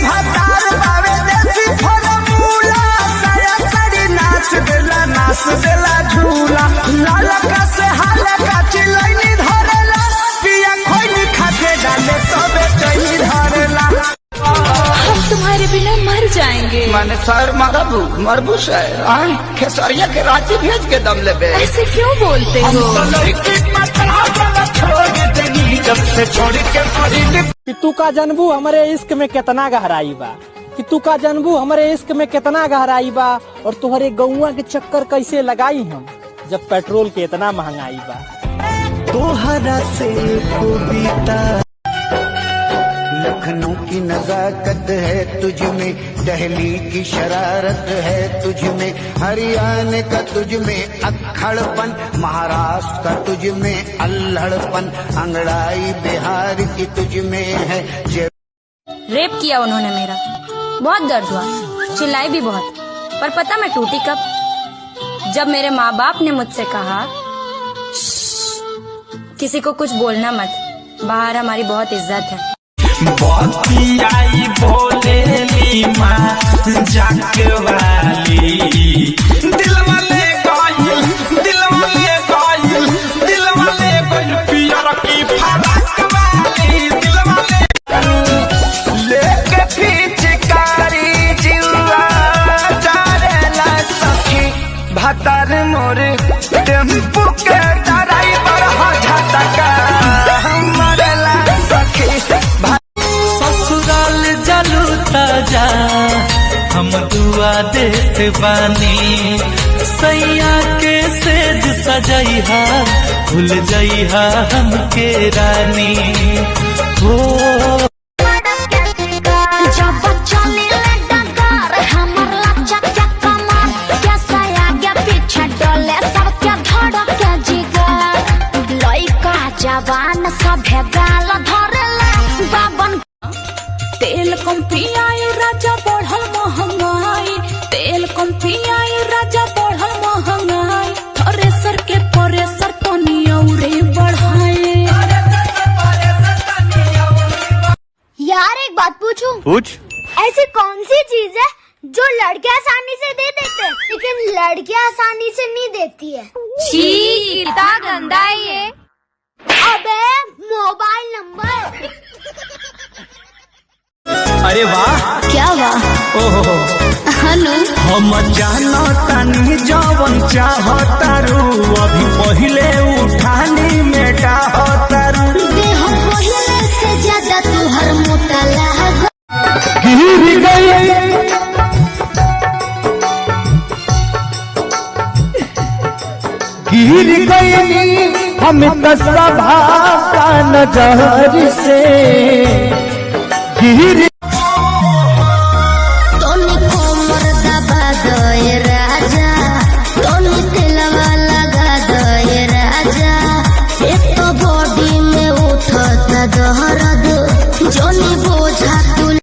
भतार बावे देसी फॉर्मूला साया साड़ी नाच देला झूला लालका से हालका चिलैनी धरेला पिया खोइनी खाके डाले तबे चैनी धरेला। हम तुम्हारे बिना मर जाएंगे। मैंने सर मरबू सर खेसरिया के रांची भेज के दम लेबे। ऐसे क्यों बोलते हो? कि तू का जनबू हमारे इश्क में कितना गहराई बा, कि तू का जनबू हमारे इश्क में कितना गहराई बा, और तुम्हारे गौवा के चक्कर कैसे लगाई हम जब पेट्रोल के इतना महंगाई बा। तोहरा से कविता लखनऊ की नजाकत है तुझ में, दिल्ली की शरारत है तुझ में, हरियाणा का तुझ में अक्खड़पन, महाराष्ट्र का तुझ में अल्हड़पन, अंगड़ाई बिहार की तुझ में है। रेप किया उन्होंने मेरा, बहुत दर्द हुआ, चिल्लाई भी बहुत, पर पता मैं टूटी कब? जब मेरे माँ बाप ने मुझसे कहा किसी को कुछ बोलना मत, बाहर हमारी बहुत इज्जत है। आई बोलेली माँ जाके वाली, दिल वाले गाइल पियर की फराक वाली, दिल वाले लेके पिचकारी जिला जारेला सखी, भतर मोर टेम्पू के ड्राइवर हो झटका मरेला सखी। ससुराल जलू ताजा हम दुआ देत बानी, सैया के सेज सजैहा भूल जइहा हमके रानी हो। जवान सभे गाल धरेला बाबन। तेल कम पियाई राजा बढ़ल महंगाई, तेल कम पियाई राजा बढ़ल महंगाई, थ्रेसर के प्रेशर तनी औरे बढ़ाए। यार एक बात पूछूं? पूछ। ऐसी कौन सी चीज है जो लड़के आसानी से दे देते हैं लेकिन लड़कियां आसानी से नहीं देती है? छी कितना गंदा है ये। अबे मोबाइल नंबर। अरे वाह, क्या वाह? ओहो हनु हम जानो तनी जवन चाहतारू, अभी पहिले उठानी में डाहतारू, देह पहले से ज्यादा तू हर मोटा लहग। गिर गई हम सभा का नजर से गिर